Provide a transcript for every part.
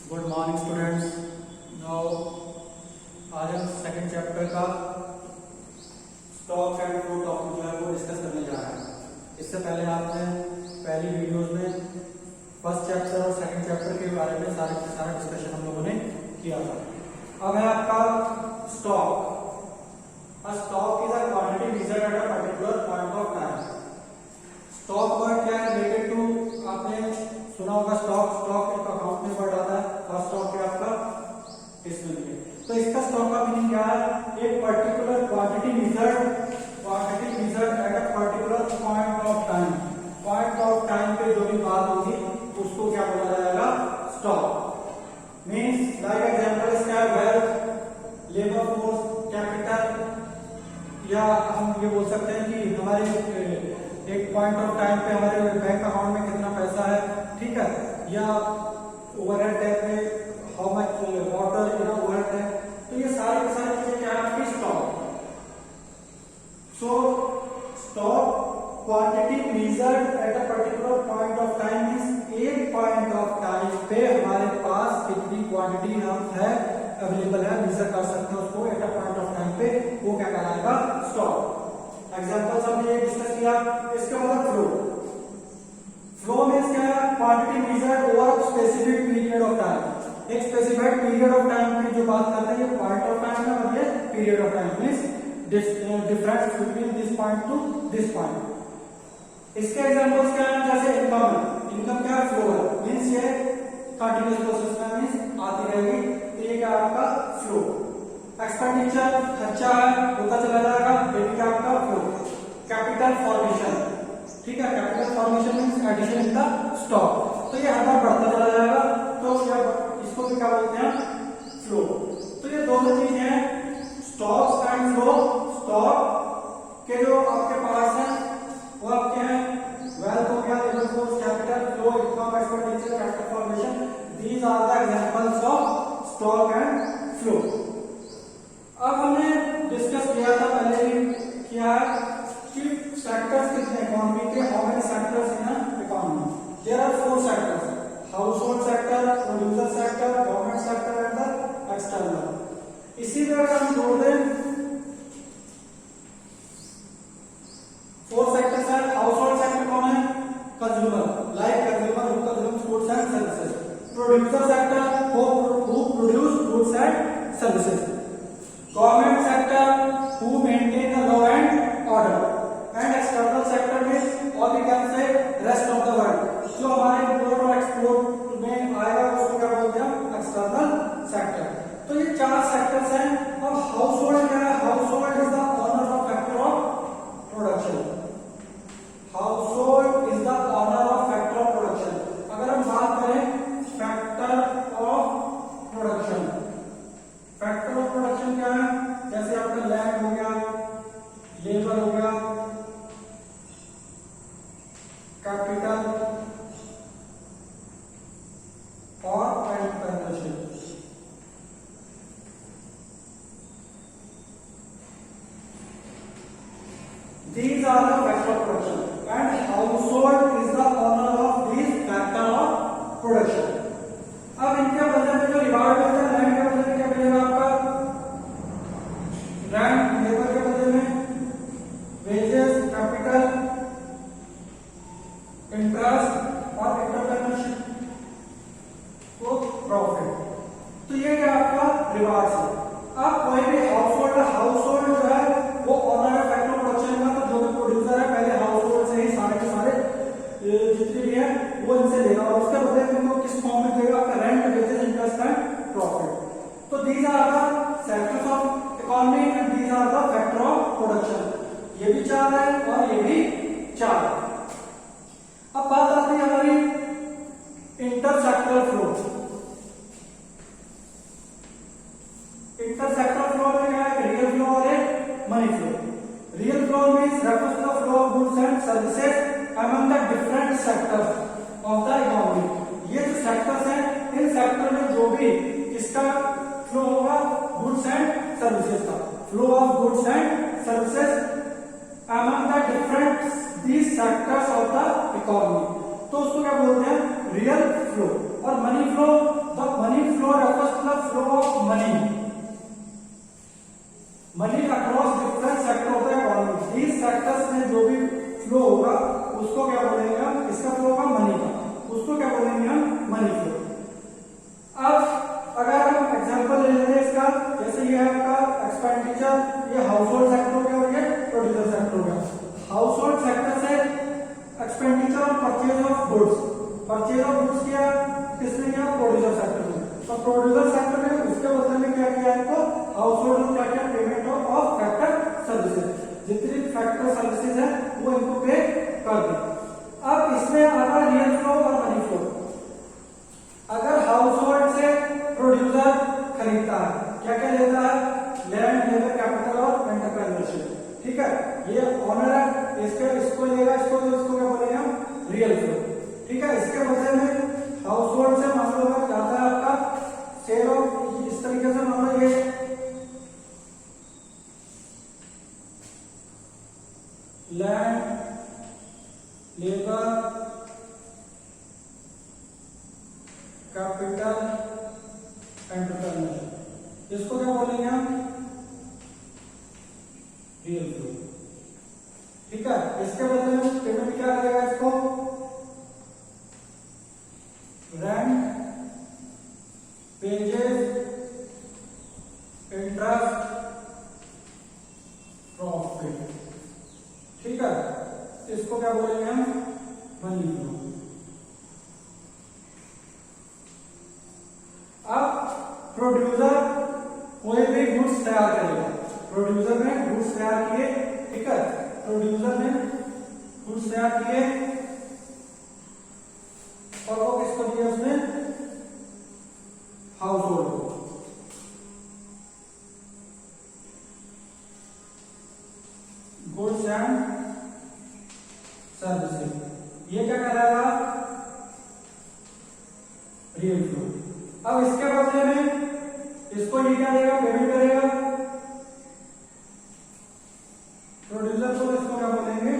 Good morning students. Now आज हम second chapter का स्टॉक एंड फ्लो टॉपिक जो है वो डिस्कस करने जा रहे हैं। इससे पहले आपने पहली वीडियोस में फर्स्ट चैप्टर और सेकंड चैप्टर के बारे में सारा डिस्कशन हम लोगों ने किया था। अब है आपका stock. A stock is a quantity measured at a particular point of time. Stock word क्या है रिलेटेड टू, आपने सुना होगा स्टॉक एक अकाउंट में वर्ड आता है और स्टॉक है आपका इसमें भी। तो इसका स्टॉक का मीनिंग क्या है? एक particular quantity measured at a particular point of time. Point of time पे जो भी बात होगी उसको क्या बोला जाएगा? स्टॉक। मींस लाइक एग्जांपल इसका वेल्थ, लेबर फोर्स, कैपिटल, या हम ये बोल सकते हैं कि हमारे एक पॉइंट ऑफ टाइम पे हमारे बैंक अकाउंट में कितना पैसा है, ठीक है, या ओवरहेड टैक्स में हाउ मच वाटर या ओवरहेड है। तो ये सारी चीजें क्या है आपकी stock. So stock quantity measured at a particular point of time means एक पॉइंट ऑफ टाइम पे हमारे पास कितनी क्वांटिटी हम है अवेलेबल है, मेजर कर सकते हैं उसको at a point of time पे, वो क्या कहलाएगा? स्टॉक। एग्जांपल्स हमने ये डिस्कस किया। इसका मतलब फ्लो मींस क्या है? Quantity measured over specific period of time. एक स्पेसिफाइड पीरियड ऑफ टाइम की जो बात करते हैं ये पॉइंट ऑफ टाइम है और ये period of time means difference between this point two this point. इसके एग्जांपल्स क्या है? जैसे इनकम क्या है? फ्लो है मींस ये कंटीन्यूअस प्रोसेस में मींस आती रहेगी, तो ये क्या आपका फ्लो। एक्सपेंडिचर खर्चा है होता चला जाएगा, ये क्या आपका फ्लो। कैपिटल फॉर्मेशन, ठीक है, capital formation means addition in the stock, तो ये हर बार बढ़ता चला जाएगा, तो इसको भी क्या बोलते हैं? फ्लो। तो ये दोनों चीजें हैं स्टॉक एंड फ्लो। स्टॉक के जो आपके पास है वो आपके हैं वेल्थ हो गया, labour force, capital, flow, income, expenditure, capital formation, these are the examples of stock and flow. अब हमने डिस्कस किया था पहले भी किया है कि सेक्टर्स कितने इकोनॉमी के, how many sectors in economy? There are 4 sectors, household sector, producer sector, government sector and the external. इसी तरह हम जोड़ दें 4 सेक्टर्स है। हाउसहोल्ड सेक्टर कौन है? Consumer, like consumer who consume foods and services. Producer sector who produce goods and services. Government sector who maintain the law and order, and external sector means or we can say rest of the world, जो हमारे import और export में आएगा उसको क्या बोलते हैं हम? External sector. तो ये 4 सेक्टर्स हैं। अब हाउसहोल्ड क्या है? Household is the owner of factor of production. Household is the owner of factor of production. अगर हम बात करें factor of production, factor of production क्या है? जैसे आपका लैंड हो गया, लेबर हो गया, कैपिटल और entrepreneurship. These are the factor of production and household is the owner of these factor of production. अब इनके बदले में जो रिवार्ड मिलता है, लैंड के बदले में क्या मिलेगा आपका? रेंट, लेबर के बदले में वेजेस, कैपिटल, इंटरेस्ट और एंटरप्रेन्योरशिप को प्रॉफिट। तो ये क्या आपका रिवार्ड है। अब कोई भी हाउसहोल्ड जो है वो ऑनर है फैक्टर ऑफ प्रोडक्शन का, तो जो भी प्रोड्यूसर है पहले हाउसहोल्ड से ही सारे के सारे जितने भी है वो इनसे लेगा और उसके बदले में उनको किस फॉर्म में देगा? आपका rent, wages, interest and profit. तो these are the sectors of economy and these are the factor of production. ये भी 4 है और ये भी 4 है। अब बात आती है हमारी इंटरसेक्टरल फ्लो। इंटरसेक्टरल फ्लो में क्या है? रियल फ्लो और एक money flow. Real flow means refers to the flow of goods and services among the different sectors of the economy। ये जो सेक्टर्स हैं इन सेक्टर में जो भी इसका फ्लो होगा गुड्स एंड सर्विसेज का, flow of goods and services among the capital entrepreneur, इसको क्या बोलेंगे हम? Real flow. ठीक है, इसके बदले में पेमेंट क्या करेगा इसको? Rent, pages, interest, profit. ठीक है, इसको क्या बोलेंगे हम? Money flow. अब प्रोड्यूसर कोई भी गुड्स तैयार करेगा, प्रोड्यूसर ने गुड्स तैयार किए, ठीक है, प्रोड्यूसर ने गुड्स तैयार किए और वो किसको दिया? उसने हाउस होल्ड को। गुड्स एंड सर्विसेज, ये क्या कहलाएगा? Real flow. अब इसके बदले में इसको ये क्या देगा? पेमेंट करेगा प्रोड्यूसर को, इसको क्या बोलेंगे?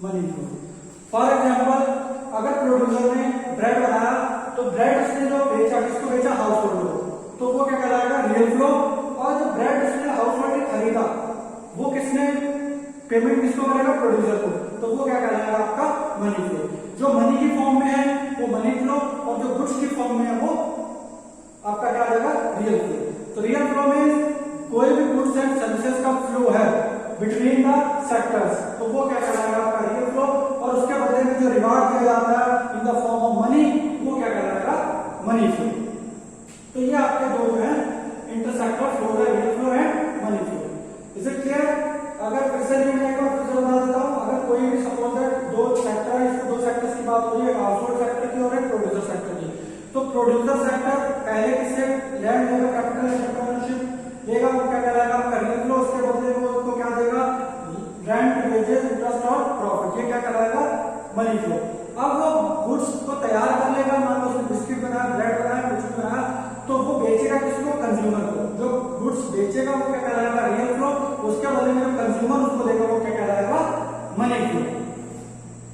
Money flow. फॉर एग्जाम्पल, अगर प्रोड्यूसर ने ब्रेड बनाया तो ब्रेड उसने जो बेचा, किसको बेचा? हाउस होल्ड को, तो वो क्या कहलाएगा? Real flow. और जो ब्रेड उसने हाउस होल्ड ने खरीदा, वो किसने पेमेंट किसको करेगा? प्रोड्यूसर को, तो वो क्या कहलाएगा? आपका मनी फ्लो। जो मनी की फॉर्म में है वो मनी फ्लो, और जो गुड्स की फॉर्म में है वो आपका क्या रहेगा? Real flow. तो रियल फ्लो में कोई भी गुड्स एंड सर्विसेज का फ्लो है बिटवीन द सेक्टर्स, तो वो क्या कहलाएगा? आपका रियल फ्लो। और उसके बदले में जो रिवार्ड दिया जाता है in the form of money, वो क्या कहलाएगा? Money flow. तो ये आपके दो जो है इंटरसेक्टर फ्लो है, real flow and money flow. Is it clear? अगर फिर से नहीं मिलेगा फिर से बता देता हूं। अगर कोई भी सपोज दो सेक्टर है, इसको दो सेक्टर्स की बात हो रही है, हाउस होल्ड सेक्टर की और एक प्रोड्यूसर सेक्टर की। तो प्रोड्यूसर सेक्टर पहले किससे लैंड लेगा? कैपिटल एंटरप्रेन्योरशिप लेगा, वो क्या कहलाएगा? आपका रियल फ्लो। उसके बदले में उसको क्या देगा? रेंट, वेजेस, इंटरेस्ट और प्रॉफिट, ये क्या कहलाएगा? Money flow. अब वो गुड्स को तैयार कर लेगा, मान लो उसने बिस्किट बनाया, ब्रेड बनाया, कुछ भी बनाया, तो वो बेचेगा किसको? कंज्यूमर को। जो गुड्स बेचेगा वो क्या कहलाएगा? Real flow. उसके बदले में जो कंज्यूमर उसको देगा वो क्या कहलाएगा? Money flow.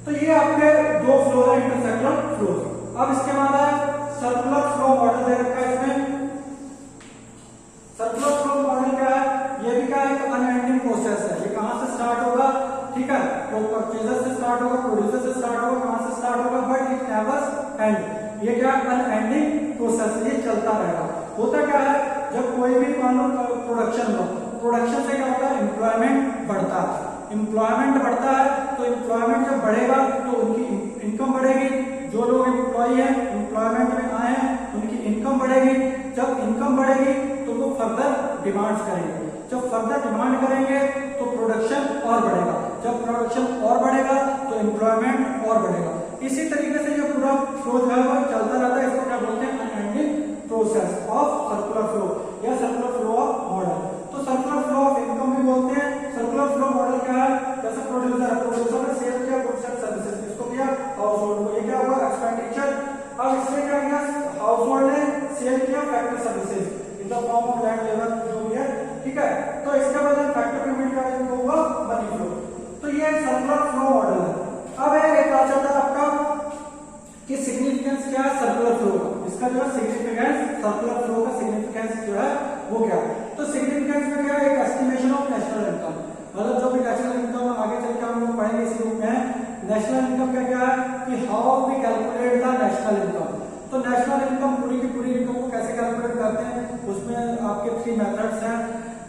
तो ये आपके दो फ्लो है, इंटरसेक्टर फ्लो। अब इसके बाद है सर्कुलर फ्लो मॉडल दे रखा है इसमें। सर्कुलर फ्लो मॉडल क्या है? ये भी क्या है? एक अनएंडिंग प्रोसेस है। ये कहां से स्टार्ट होगा? ठीक है, तो परचेजर से स्टार्ट होगा, प्रोड्यूसर से स्टार्ट होगा, कहां से स्टार्ट होगा? But it never and. ये क्या? अनएंडिंग प्रोसेस, ये चलता रहेगा। होता क्या है? जब कोई भी मान लो प्रोडक्शन हो, प्रोडक्शन से क्या होता है? एम्प्लॉयमेंट बढ़ता है। एम्प्लॉयमेंट बढ़ता है तो एम्प्लॉयमेंट जब बढ़ेगा तो उनकी इनकम बढ़ेगी। जो लोग एम्प्लॉय हैं, एम्प्लॉयमेंट में आए हैं, उनकी इनकम बढ़ेगी। जब इनकम बढ़ेगी तो वो फर्दर डिमांड्स करेंगे। जब फर्दर डिमांड करेंगे तो प्रोडक्शन और बढ़ेगा। जब प्रोडक्शन और बढ़ेगा तो एम्प्लॉयमेंट और बढ़ेगा। इसी तरीके से ये पूरा फ्लो जो है वो चलता रहता है। इसको क्या बोलते हैं? Unending process of circular flow या सर्कुलर फ्लो ऑफ मॉडल। तो सर्कुलर फ्लो ऑफ इनकम भी बोलते हैं। सर्कुलर फ्लो मॉडल क्या है? जैसे प्रोड्यूसर ने सेल किया गुड्स एंड सर्विसेज, किसको किया? हाउस होल्ड को। ये क्या हुआ? एक्सपेंडिचर। अब इसमें क्या किया? हाउस होल्ड ने सेल किया factory services in the form of land, labour, जो भी है, ठीक है। तो इसके बाद फैक्टर पेमेंट का होगा मनी फ्लो। तो ये सर्कुलर फ्लो मॉडल है। अब एक आ जाता है आपका कि सिग्निफिकेंस क्या है सर्कुलर फ्लो का। इसका जो है सिग्निफिकेंस, सर्कुलर फ्लो का सिग्निफिकेंस जो है वो क्या है? तो सिग्निफिकेंस में क्या है? एक एस्टिमेशन ऑफ नेशनल इनकम। मतलब जो भी नेशनल इनकम आगे चल के हम लोग पढ़ेंगे इसी ग्रुप में। नेशनल इनकम का क्या है कि how we calculate the national income. तो नेशनल इनकम पूरी की पूरी इनकम को कैसे कैलकुलेट करते हैं, उसमें आपके 3 मेथड्स हैं।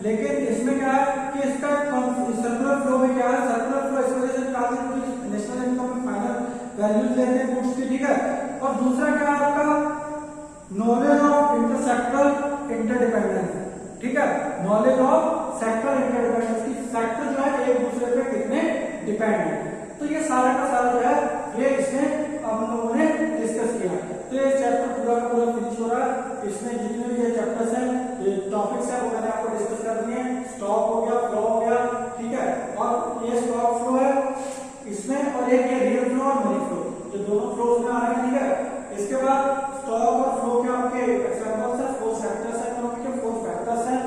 लेकिन इसमें क्या है कि इसका सर्कुलर फ्लो में क्या है? सर्कुलर फ्लो इस वजह से निकालते हैं कि नेशनल इनकम में फाइनल वैल्यूज लेते हैं गुड्स की, ठीक है। और दूसरा क्या है आपका? नॉलेज ऑफ इंटरसेक्टर इंटरडिपेंडेंस, ठीक है। नॉलेज ऑफ सेक्टर इंटरडिपेंडेंस की सेक्टर जो है एक दूसरे पे कितने डिपेंड है। तो ये सारा का सारा जो है ये इसमें हम लोगों ने डिस्कस किया। तो ये चैप्टर पूरा का पूरा फिनिश हो रहा है। इसमें जितने भी ये चैप्टर्स हैं, ये टॉपिक्स हैं, वो मैंने आपको डिस्कस कर दिए। स्टॉक हो गया, फ्लो हो गया, ठीक है। और ये स्टॉक फ्लो है इसमें, और एक ये रियल फ्लो और मनी फ्लो, ये दोनों फ्लोज में आ रहे हैं, ठीक है। इसके बाद स्टॉक और फ्लो के आपके एग्जांपल्स हैं, 4 सेक्टर्स हैं, इकोनॉमी के 4 फैक्टर्स हैं,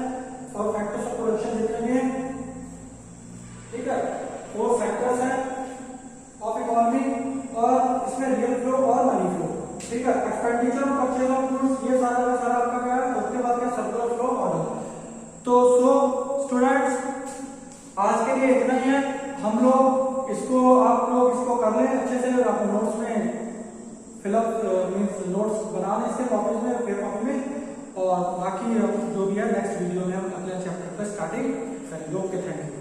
और फैक्टर्स ऑफ प्रोडक्शन जितने भी हैं, ठीक है। 4 फैक्टर्स हैं ऑफ इकोनॉमी, और इसमें रियल फ्लो और मनी फ्लो। तो स्टूडेंट्स आज के लिए इतना ही है। हम लोग इसको आप लोग इसको कर लें अच्छे से, आप नोट्स में फिलअप मीन्स नोट्स बना लें इसके कॉपीज में, पेपर कॉपी में, और बाकी जो भी है नेक्स्ट वीडियो में हम अगले चैप्टर पर स्टार्टिंग करेंगे। Okay, thank you.